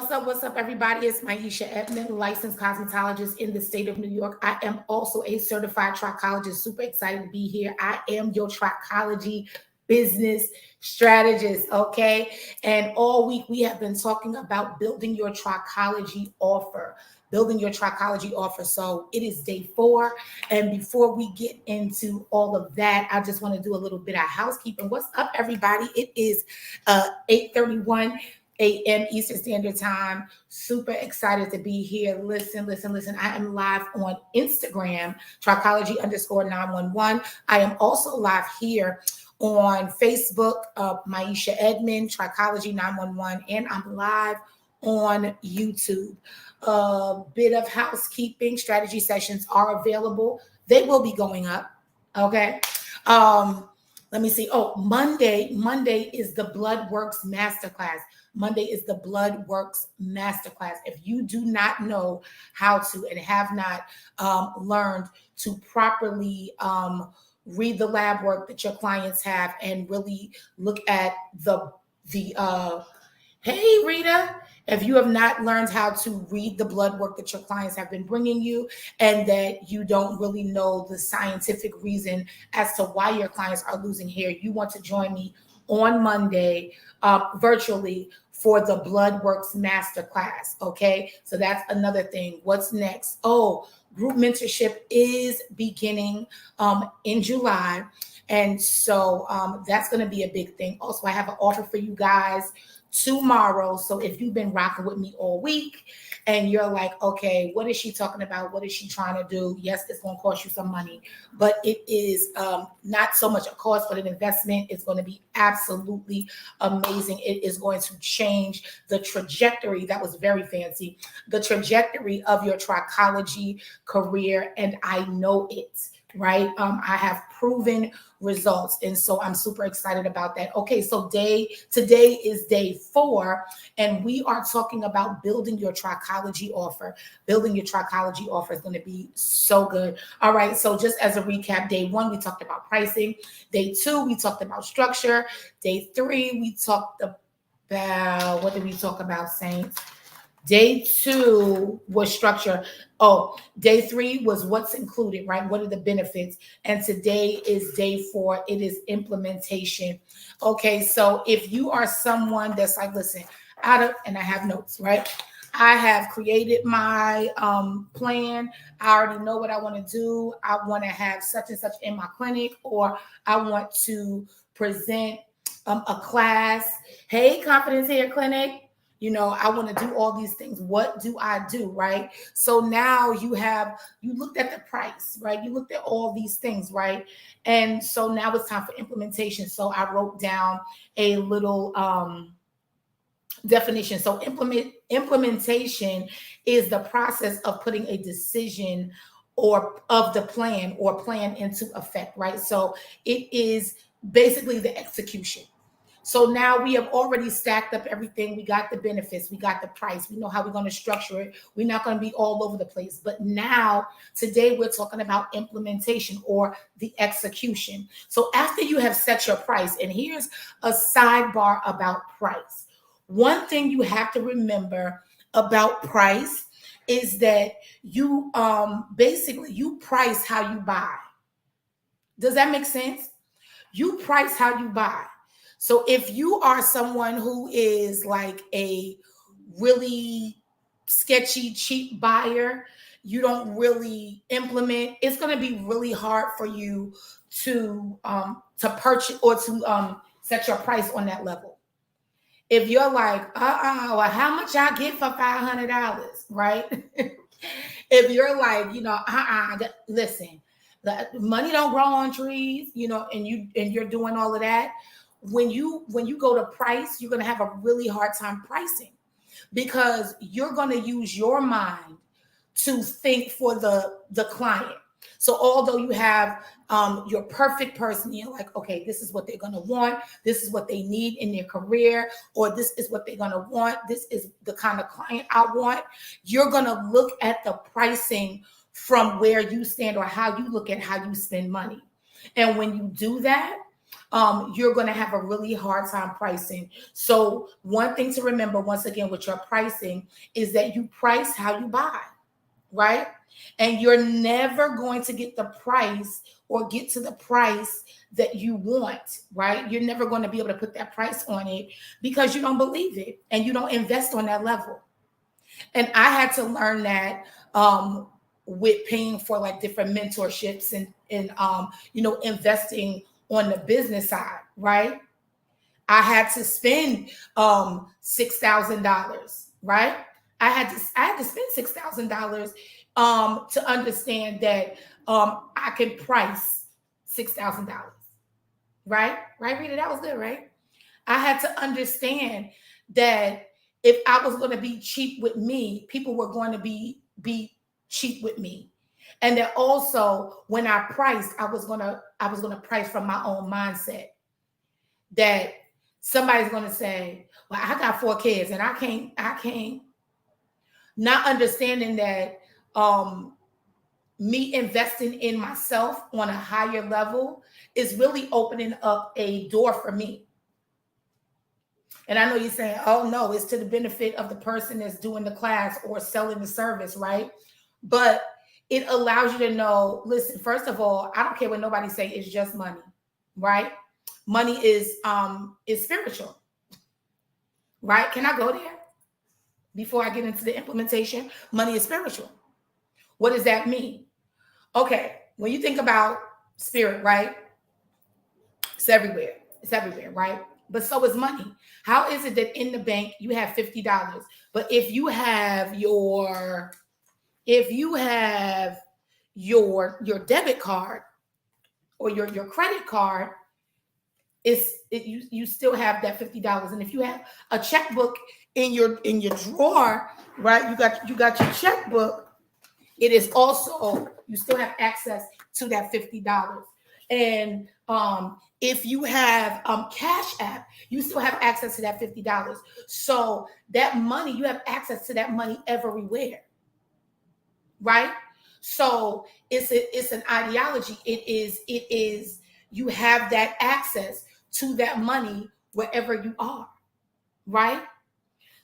What's up, everybody? It's Maisha Edmond, licensed cosmetologist in the state of New York. I am also a certified trichologist. Super excited to be here. I am your trichology business strategist, okay? And all week we have been talking about building your trichology offer. Building your trichology offer. So it is day 4. And before we get into all of that, I just want to do a little bit of housekeeping. What's up, everybody? It is 8:31 a.m. Eastern Standard Time. Super excited to be here. Listen. I am live on Instagram, Trichology_911. I am also live here on Facebook, Maisha Edmond, Trichology 911, and I'm live on YouTube. A bit of housekeeping. Strategy sessions are available. They will be going up. Okay. Let me see. Oh, Monday is the Blood Works Masterclass. Monday is the Blood Works Masterclass. If you do not know how to and have not learned to properly read the lab work that your clients have and really look at the hey, Rita, if you have not learned how to read the blood work that your clients have been bringing you and that you don't really know the scientific reason as to why your clients are losing hair, you want to join me on Monday virtually for the Blood Works Masterclass, okay? So that's another thing. What's next? Oh, group mentorship is beginning in July. And so that's going to be a big thing. Also, I have an offer for you guys tomorrow. So if you've been rocking with me all week and you're like, okay, what is she talking about? What is she trying to do? Yes, it's going to cost you some money, but it is not so much a cost, but an investment. It's going to be absolutely amazing. It is going to change the trajectory. That was very fancy. The trajectory of your trichology career. And I know it. Right. I have proven results. And so I'm super excited about that. Okay. So today is day 4, and we are talking about building your trichology offer. Building your trichology offer is going to be so good. All right. So just as a recap, day 1, we talked about pricing. Day 2, we talked about structure. Day 3, we talked about, what did we talk about, Saints? Day 2 was structure. Oh, day 3 was what's included, right? What are the benefits? And today is day 4. It is implementation. Okay, so if you are someone that's like, listen, and I have notes, right? I have created my plan. I already know what I want to do. I want to have such and such in my clinic, or I want to present a class. Hey, Confidence Hair Clinic. You know, I want to do all these things. What do I do, right? So now you looked at the price, right? You looked at all these things, right? And so now it's time for implementation. So I wrote down a little definition. So implementation is the process of putting a decision or of the plan or plan into effect, right? So it is basically the execution. So now we have already stacked up everything. We got the benefits. We got the price. We know how we're going to structure it. We're not going to be all over the place. But now, today, we're talking about implementation or the execution. So after you have set your price, and here's a sidebar about price. One thing you have to remember about price is that you basically you price how you buy. Does that make sense? You price how you buy. So if you are someone who is like a really sketchy, cheap buyer, you don't really implement, it's going to be really hard for you to purchase or to set your price on that level. If you're like, well, how much I get for $500, right? If you're like, listen, the money don't grow on trees, and you're doing all of that. When you go to price, you're going to have a really hard time pricing because you're going to use your mind to think for the client. So although you have your perfect person, you're like, okay, this is what they're going to want. This is what they need in their career, or this is what they're going to want. This is the kind of client I want. You're going to look at the pricing from where you stand or how you look at how you spend money. And when you do that, you're going to have a really hard time pricing. So one thing to remember, once again, with your pricing is that you price how you buy, right? And you're never going to get the price or get to the price that you want, right? You're never going to be able to put that price on it because you don't believe it and you don't invest on that level. And I had to learn that with paying for like different mentorships and investing on the business side, right? I had to spend $6,000, right? I had to spend $6,000 to understand that I can price $6,000, right? Right, Rita, that was good, right? I had to understand that if I was going to be cheap with me, people were going to be cheap with me. And that also when I priced, I was gonna price from my own mindset. That somebody's gonna say, well, I got 4 kids and I can't not understanding that me investing in myself on a higher level is really opening up a door for me. And I know you're saying, oh no, it's to the benefit of the person that's doing the class or selling the service, right? But it allows you to know, listen, first of all, I don't care what nobody say, it's just money, right? Money is spiritual, right? Can I go there before I get into the implementation? Money is spiritual. What does that mean? Okay, when you think about spirit, right? It's everywhere. It's everywhere, right? But so is money. How is it that in the bank you have $50, but if you have your debit card or your credit card, you still have that $50. And if you have a checkbook in your drawer, right? You got your checkbook. It is also, you still have access to that $50. And if you have Cash App, you still have access to that $50. So that money, you have access to that money everywhere, right? So it's an ideology. It is you have that access to that money wherever you are, right?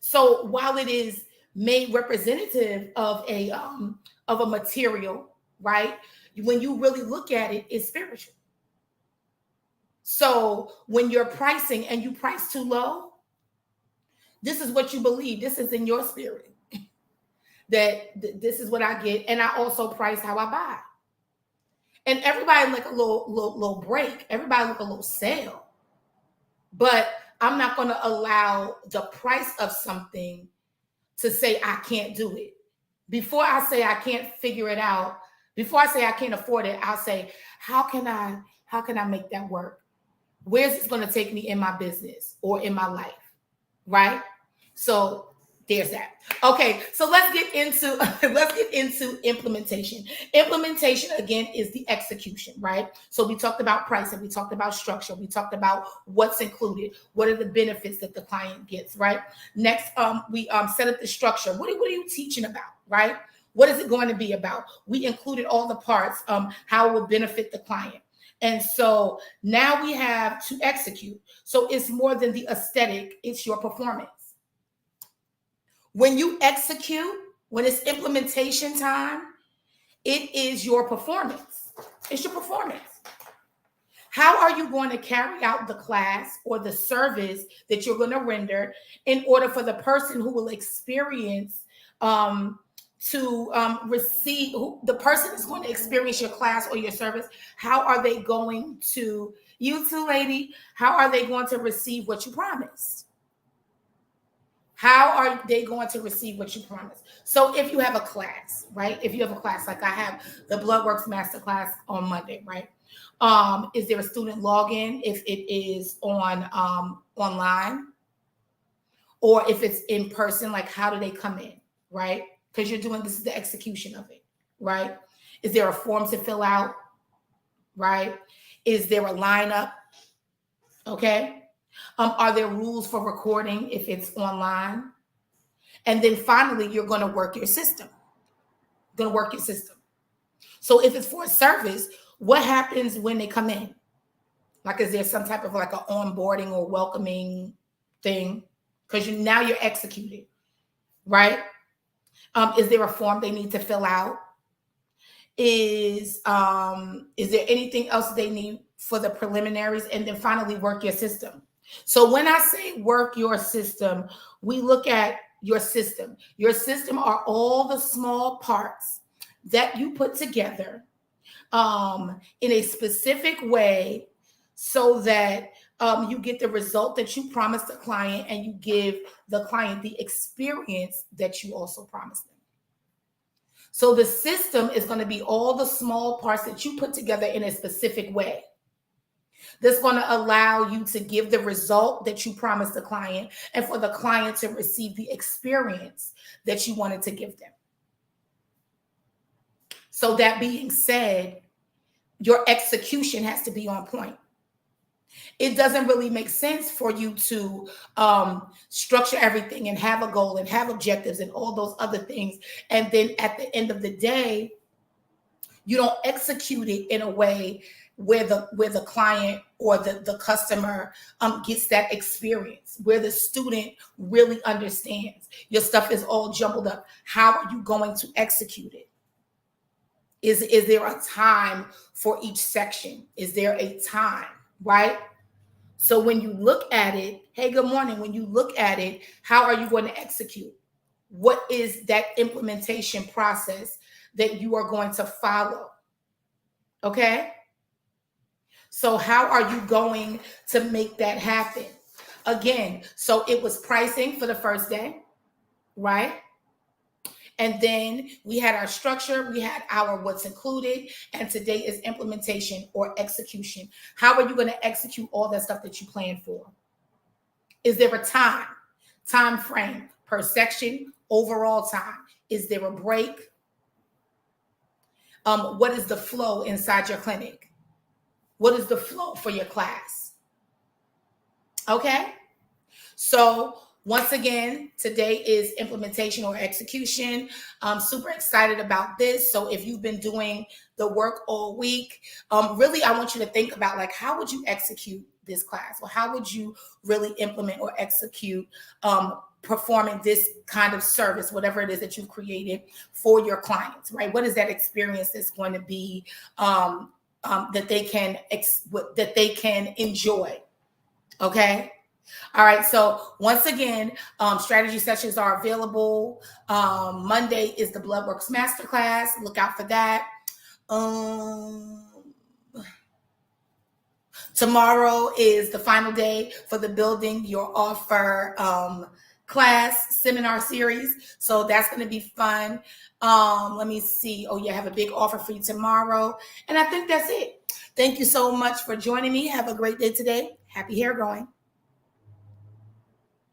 So while it is made representative of a material, right? When you really look at it, it's spiritual. So when you're pricing and you price too low, this is what you believe. This is in your spirit that this is what I get, and I also price how I buy. And everybody like a little break. Everybody like a little sale, but I'm not going to allow the price of something to say I can't do it. Before I say I can't figure it out, before I say I can't afford it, I'll say, how can I make that work? Where's this going to take me in my business or in my life? Right? So there's that. Okay, so let's get into implementation. Implementation again is the execution, right? So we talked about pricing, we talked about structure, we talked about what's included, what are the benefits that the client gets, right? Next, we set up the structure. What are you teaching about, right? What is it going to be about? We included all the parts, how it will benefit the client. And so now we have to execute. So it's more than the aesthetic, it's your performance. When you execute, when it's implementation time, it is your performance. It's your performance. How are you going to carry out the class or the service that you're going to render in order for the person who will experience receive, the person is going to experience your class or your service? How are they going to, you too, lady, how are they going to receive what you promised? How are they going to receive what you promised? So if you have a class, right? If you have a class, like I have the Bloodworks Masterclass on Monday, right? Is there a student login if it is on online? Or if it's in person, like how do they come in, right? Because this is the execution of it, right? Is there a form to fill out, right? Is there a lineup? Okay. Are there rules for recording if it's online? And then finally, you're going to work your system. So if it's for a service, what happens when they come in? Like, is there some type of like an onboarding or welcoming thing? Because now you're executing, right? Is there a form they need to fill out? Is there anything else they need for the preliminaries? And then finally, work your system. So when I say work your system, we look at your system. Your system are all the small parts that you put together in a specific way so that you get the result that you promised the client and you give the client the experience that you also promised them. So the system is going to be all the small parts that you put together in a specific way. That's going to allow you to give the result that you promised the client and for the client to receive the experience that you wanted to give them. So that being said, your execution has to be on point. It doesn't really make sense for you to structure everything and have a goal and have objectives and all those other things. And then at the end of the day, you don't execute it in a way where the client or the customer gets that experience, where the student really understands. Your stuff is all jumbled up. How are you going to execute it? Is there a time for each section? Is there a time, right? So when you look at it, hey, good morning. When you look at it, how are you going to execute? What is that implementation process that you are going to follow? Okay? So how are you going to make that happen? Again, so it was pricing for the first day, right? And then we had our structure, we had our what's included, and today is implementation or execution. How are you going to execute all that stuff that you planned for? Is there a time frame per section, overall time? Is there a break? What is the flow inside your clinic? What is the flow for your class? Okay. So once again, today is implementation or execution. I'm super excited about this. So if you've been doing the work all week, really, I want you to think about like, how would you execute this class? Or how would you really implement or execute performing this kind of service, whatever it is that you've created for your clients, right? What is that experience that's going to be that they can enjoy? Okay. All right. So once again, strategy sessions are available. Monday is the Bloodworks Masterclass. Look out for that. Tomorrow is the final day for the Building Your Offer class seminar series. So that's going to be fun. Let me see. Oh, yeah, I have a big offer for you tomorrow. And I think that's it. Thank you so much for joining me. Have a great day today. Happy hair growing.